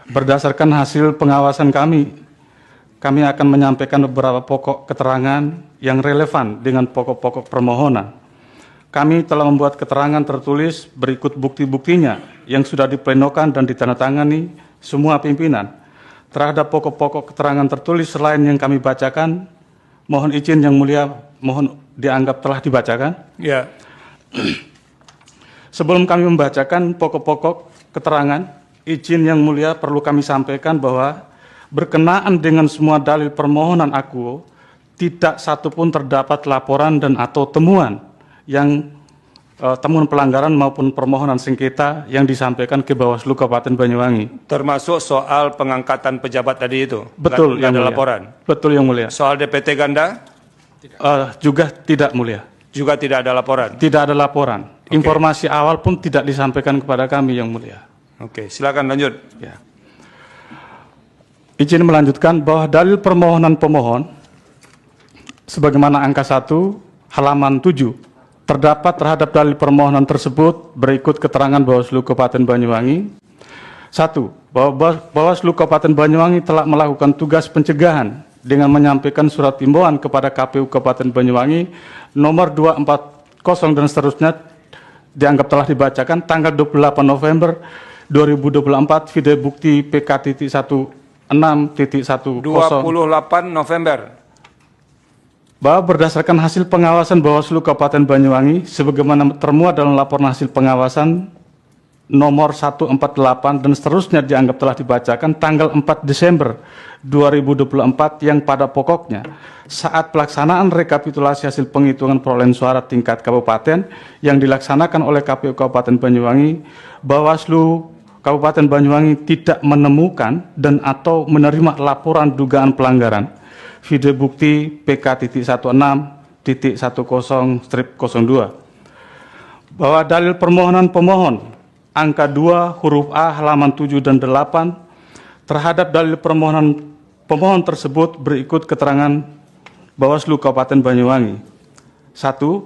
Berdasarkan hasil pengawasan kami akan menyampaikan beberapa pokok keterangan yang relevan dengan pokok-pokok permohonan. Kami telah membuat keterangan tertulis berikut bukti-buktinya yang sudah diplenokan dan ditandatangani semua pimpinan. Terhadap pokok-pokok keterangan tertulis selain yang kami bacakan, mohon izin Yang Mulia, mohon dianggap telah dibacakan. Ya. Sebelum kami membacakan pokok-pokok keterangan, izin Yang Mulia perlu kami sampaikan bahwa berkenaan dengan semua dalil permohonan aku, tidak satupun terdapat laporan dan atau temuan yang temuan pelanggaran maupun permohonan sengketa yang disampaikan ke Bawaslu Kabupaten Banyuwangi. Termasuk soal pengangkatan pejabat tadi itu? Betul, Nggak Yang ada Mulia. laporan? Betul, Yang Mulia. Soal DPT ganda? Juga tidak, Mulia. Juga tidak ada laporan? Tidak ada laporan. Informasi awal pun tidak disampaikan kepada kami, Yang Mulia. Oke, silakan lanjut. Ya. Izin melanjutkan bahwa dalil permohonan pemohon sebagaimana angka 1 halaman 7 terdapat terhadap dalil permohonan tersebut berikut keterangan Bawaslu Kabupaten Banyuwangi. 1. Bahwa Bawaslu Kabupaten Banyuwangi telah melakukan tugas pencegahan dengan menyampaikan surat himbauan kepada KPU Kabupaten Banyuwangi nomor 240 dan seterusnya dianggap telah dibacakan tanggal 28 November 2024 video bukti PK.16.10 28 November. bahwa berdasarkan hasil pengawasan Bawaslu Kabupaten Banyuwangi sebagaimana termuat dalam laporan hasil pengawasan nomor 148 dan seterusnya dianggap telah dibacakan tanggal 4 Desember 2024 yang pada pokoknya saat pelaksanaan rekapitulasi hasil penghitungan perolehan suara tingkat kabupaten yang dilaksanakan oleh KPU Kabupaten Banyuwangi, Bawaslu Kabupaten Banyuwangi tidak menemukan dan atau menerima laporan dugaan pelanggaran video bukti PK.16.10/02 bahwa dalil permohonan pemohon angka 2 huruf A halaman 7 dan 8 terhadap dalil permohonan pemohon tersebut berikut keterangan Bawaslu Kabupaten Banyuwangi. 1.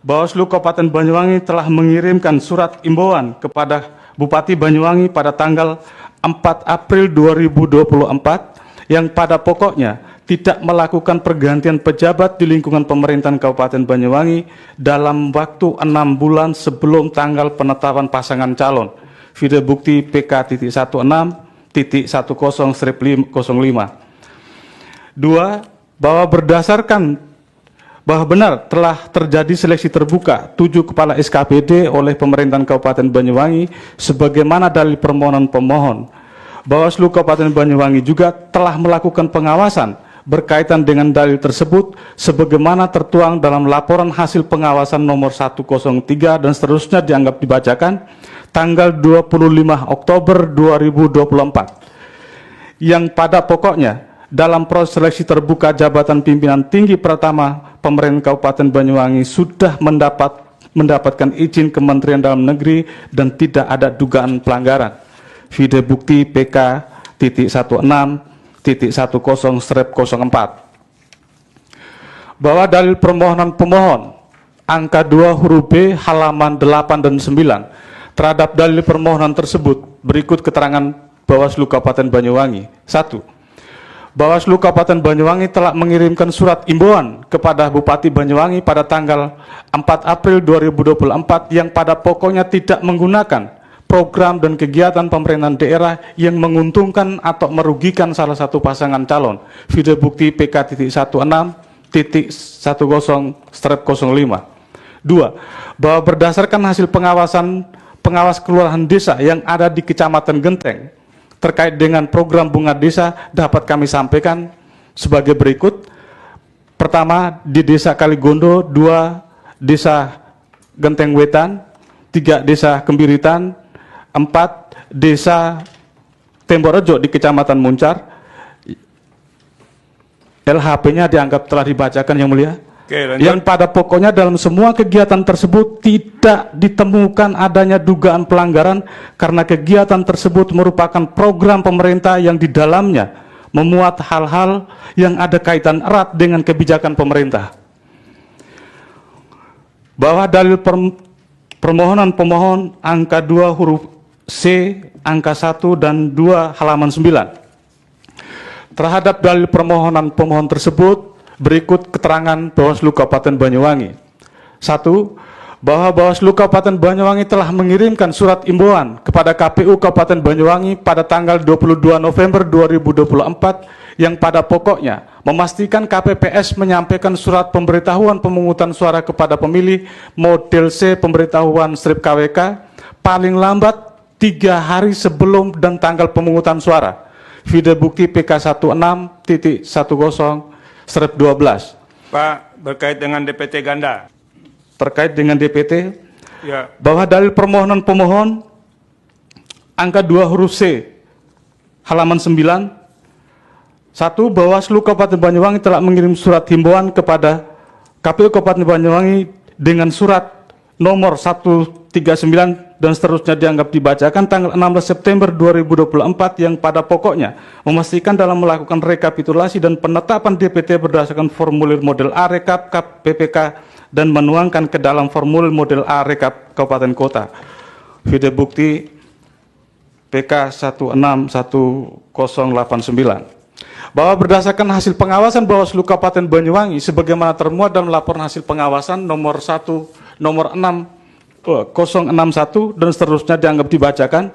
Bawaslu Kabupaten Banyuwangi telah mengirimkan surat imbauan kepada Bupati Banyuwangi pada tanggal 4 April 2024 yang pada pokoknya tidak melakukan pergantian pejabat di lingkungan pemerintahan Kabupaten Banyuwangi dalam waktu 6 bulan sebelum tanggal penetapan pasangan calon. Video bukti PK.16.10/05. 2. Bahwa berdasarkan bahwa benar telah terjadi seleksi terbuka 7 kepala SKPD oleh pemerintahan Kabupaten Banyuwangi sebagaimana dalil permohonan pemohon. Bawaslu Kabupaten Banyuwangi juga telah melakukan pengawasan berkaitan dengan dalil tersebut sebagaimana tertuang dalam laporan hasil pengawasan nomor 103 dan seterusnya dianggap dibacakan tanggal 25 Oktober 2024 yang pada pokoknya dalam proses seleksi terbuka jabatan pimpinan tinggi pertama pemerintah Kabupaten Banyuwangi sudah mendapatkan izin Kementerian Dalam Negeri dan tidak ada dugaan pelanggaran. Video bukti PK.16.10/04 bahwa dalil permohonan pemohon angka 2 huruf B halaman 8 dan 9 terhadap dalil permohonan tersebut berikut keterangan Bawaslu Kabupaten Banyuwangi. 1. Bawaslu Kabupaten Banyuwangi telah mengirimkan surat imbauan kepada Bupati Banyuwangi pada tanggal 4 April 2024 yang pada pokoknya tidak menggunakan program dan kegiatan pemerintahan daerah yang menguntungkan atau merugikan salah satu pasangan calon. Video bukti PK.16.10/05. 2. Bahwa berdasarkan hasil pengawas kelurahan desa yang ada di Kecamatan Genteng terkait dengan program bunga desa dapat kami sampaikan sebagai berikut. Pertama, di Desa Kaligondo, 2 Desa Genteng Wetan, 3 Desa Kembiritan, 4 Desa Temborejo di Kecamatan Muncar. LHP-nya dianggap telah dibacakan, Yang Mulia. Oke, lanjut. Yang pada pokoknya dalam semua kegiatan tersebut tidak ditemukan adanya dugaan pelanggaran karena kegiatan tersebut merupakan program pemerintah yang di dalamnya memuat hal-hal yang ada kaitan erat dengan kebijakan pemerintah. Bahwa dalil permohonan pemohon angka 2 huruf C angka 1 dan 2 halaman 9. Terhadap dalil permohonan pemohon tersebut berikut keterangan Bawaslu Kabupaten Banyuwangi. 1. Bahwa Bawaslu Kabupaten Banyuwangi telah mengirimkan surat imbauan kepada KPU Kabupaten Banyuwangi pada tanggal 22 November 2024 yang pada pokoknya memastikan KPPS menyampaikan surat pemberitahuan pemungutan suara kepada pemilih model C pemberitahuan strip KWK paling lambat 3 hari sebelum dan tanggal pemungutan suara. Video bukti PK 16.10/12. Pak, berkait dengan DPT ganda. Terkait dengan DPT, Ya, bahwa dalil permohonan pemohon angka 2 huruf C halaman 9. 1. Bawaslu Kabupaten Banyuwangi telah mengirim surat himbauan kepada KPU Kabupaten Banyuwangi dengan surat nomor 139 dan seterusnya dianggap dibacakan tanggal 16 September 2024 yang pada pokoknya memastikan dalam melakukan rekapitulasi dan penetapan DPT berdasarkan formulir model A rekap KPPK dan menuangkan ke dalam formulir model A rekap Kabupaten Kota. Video bukti PK 161089. Bahwa berdasarkan hasil pengawasan Bawaslu Kabupaten Banyuwangi sebagaimana termuat dalam laporan hasil pengawasan nomor 061 dan seterusnya dianggap dibacakan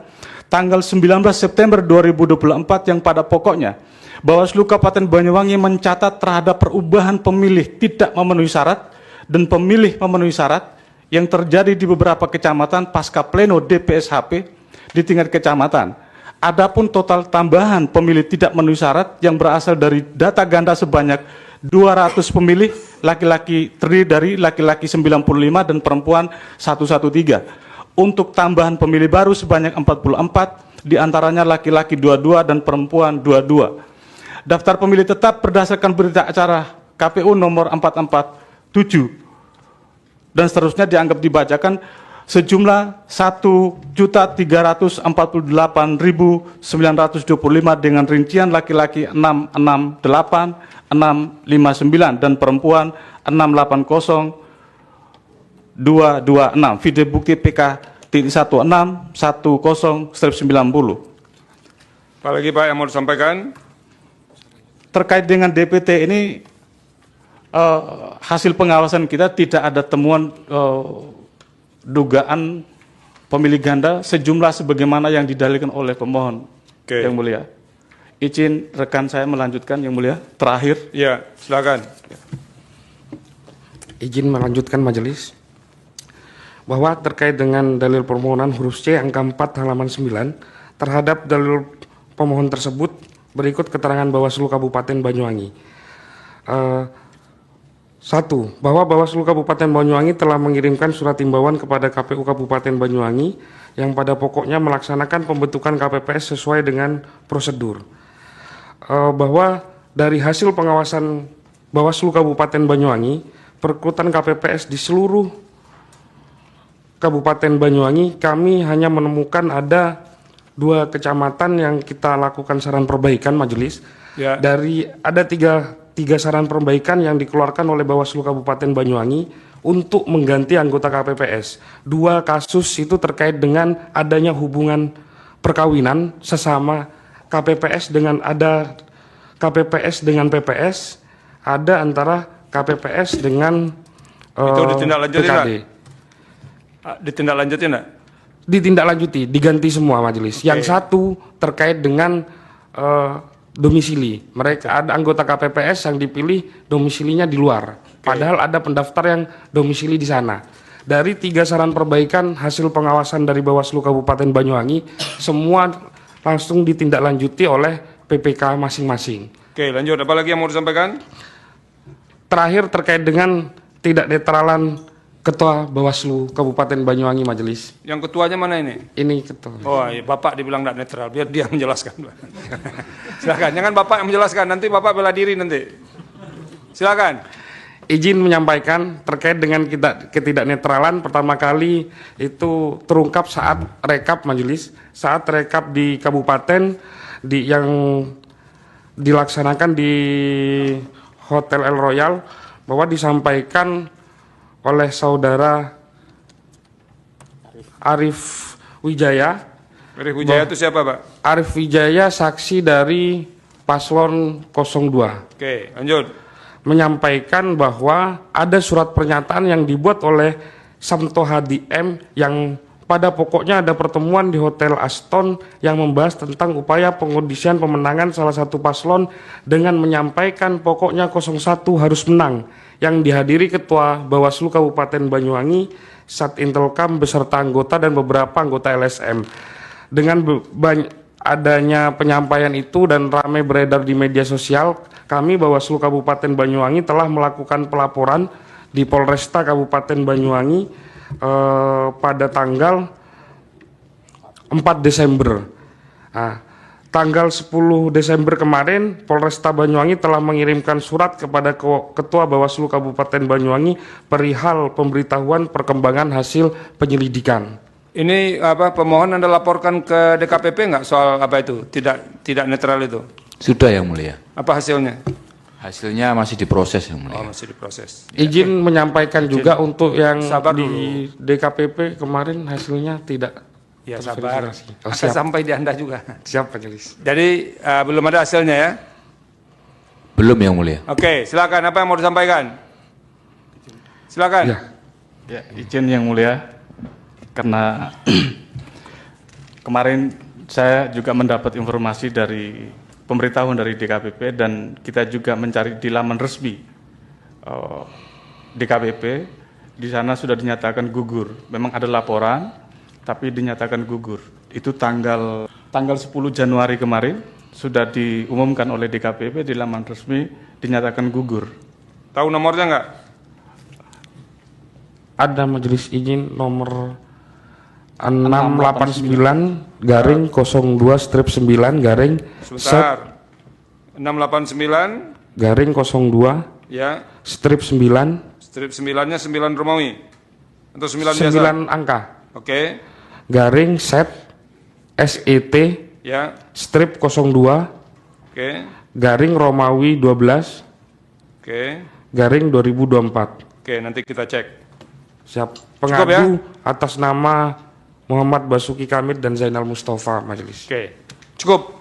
tanggal 19 September 2024 yang pada pokoknya Bawaslu Kabupaten Banyuwangi mencatat terhadap perubahan pemilih tidak memenuhi syarat dan pemilih memenuhi syarat yang terjadi di beberapa kecamatan pasca pleno DPSHP di tingkat kecamatan. Adapun total tambahan pemilih tidak memenuhi syarat yang berasal dari data ganda sebanyak 200 pemilih, laki-laki terdiri dari laki-laki 95 dan perempuan 113. Untuk tambahan pemilih baru sebanyak 44, diantaranya laki-laki 22 dan perempuan 22. Daftar pemilih tetap berdasarkan berita acara KPU nomor 447 dan seterusnya dianggap dibacakan sejumlah 1.348.925 dengan rincian laki-laki 668, 659 dan perempuan 680226. Video bukti PK 1610/90. apa lagi Pak yang mau disampaikan? Terkait dengan DPT ini hasil pengawasan kita tidak ada temuan dugaan pemilih ganda sejumlah sebagaimana yang didalilkan oleh pemohon. Oke. Yang mulia. Izin rekan saya melanjutkan yang mulia. Terakhir. Ya, silakan. Izin melanjutkan majelis. Bahwa terkait dengan dalil permohonan huruf C angka 4 halaman 9 terhadap dalil pemohon tersebut berikut keterangan Bawaslu Kabupaten Banyuwangi. 1. Bahwa Bawaslu Kabupaten Banyuwangi telah mengirimkan surat himbauan kepada KPU Kabupaten Banyuwangi yang pada pokoknya melaksanakan pembentukan KPPS sesuai dengan prosedur. Bahwa dari hasil pengawasan Bawaslu Kabupaten Banyuwangi, perekrutan KPPS di seluruh Kabupaten Banyuwangi, kami hanya menemukan ada 2 kecamatan yang kita lakukan saran perbaikan majelis. Ya. Dari ada tiga saran perbaikan yang dikeluarkan oleh Bawaslu Kabupaten Banyuwangi untuk mengganti anggota KPPS. 2 kasus itu terkait dengan adanya hubungan perkawinan sesama KPPS dengan KPPS dengan PPS, ada antara KPPS dengan Itu ditindaklanjuti PKD. nggak? Ditindaklanjuti enggak? Ditindaklanjuti, diganti semua majelis. Yang satu terkait dengan domisili. Mereka ada anggota KPPS yang dipilih domisilinya di luar. Padahal ada pendaftar yang domisili di sana. Dari 3 saran perbaikan hasil pengawasan dari Bawaslu Kabupaten Banyuwangi, semua langsung ditindaklanjuti oleh PPK masing-masing. Oke, lanjut. Apa lagi yang mau disampaikan? Terakhir terkait dengan tidak netralan Ketua Bawaslu Kabupaten Banyuwangi majelis. Yang ketuanya mana ini? Ini ketua. Oh, iya, Bapak dibilang tidak netral, biar dia menjelaskan. Silakan, jangan Bapak yang menjelaskan, nanti Bapak bela diri nanti. Silakan. Izin menyampaikan terkait dengan ketidaknetralan pertama kali itu terungkap saat rekap majelis, saat rekap di kabupaten yang dilaksanakan di Hotel El Royal, bahwa disampaikan oleh saudara Arif Wijaya Arif Wijaya itu siapa, Pak? Arif Wijaya saksi dari paslon 02. Oke, lanjut. Menyampaikan bahwa ada surat pernyataan yang dibuat oleh Samto Hadi M yang pada pokoknya ada pertemuan di Hotel Aston yang membahas tentang upaya pengondisian pemenangan salah satu paslon dengan menyampaikan pokoknya 01 harus menang, yang dihadiri Ketua Bawaslu Kabupaten Banyuwangi, Satintelkam beserta anggota dan beberapa anggota LSM. Dengan adanya penyampaian itu dan ramai beredar di media sosial, kami Bawaslu Kabupaten Banyuwangi telah melakukan pelaporan di Polresta Kabupaten Banyuwangi pada tanggal 4 Desember. Nah, tanggal 10 Desember kemarin Polresta Banyuwangi telah mengirimkan surat kepada Ketua Bawaslu Kabupaten Banyuwangi perihal pemberitahuan perkembangan hasil penyelidikan. Ini apa pemohon Anda laporkan ke DKPP nggak soal apa itu? Tidak netral itu. Sudah Yang Mulia. Apa hasilnya? Hasilnya masih diproses Yang Mulia. Oh, masih diproses. Izin menyampaikan juga untuk yang Sabar di DKPP kemarin hasilnya tidak Ya sabar. terverifikasi. Oh, Akan siap. sampai di Anda juga. Siap Majelis. Jadi belum ada hasilnya ya? Belum Yang Mulia. Oke, silakan. Apa yang mau disampaikan? Silakan. Ya. Ya, izin Yang Mulia, karena kemarin saya juga mendapat informasi dari pemberitahuan dari DKPP dan kita juga mencari di laman resmi DKPP. Di sana sudah dinyatakan gugur. Memang ada laporan, tapi dinyatakan gugur. Itu tanggal 10 Januari kemarin sudah diumumkan oleh DKPP di laman resmi dinyatakan gugur. Tahu nomornya nggak? Ada Majelis izin nomor 689 garing 02 strip 9 garing Sebentar. 689 garing 02 ya. strip 9 Strip 9-nya 9 Romawi. Atau 9 biasa? 9 angka Oke. garing set SET Ya. strip 02 Oke. garing Romawi 12 Oke. garing 2024. Oke, nanti kita cek. Siap. Cukup Pengadu atas nama Muhammad Basuki Kamil dan Zainal Mustafa Majelis. Oke. Cukup.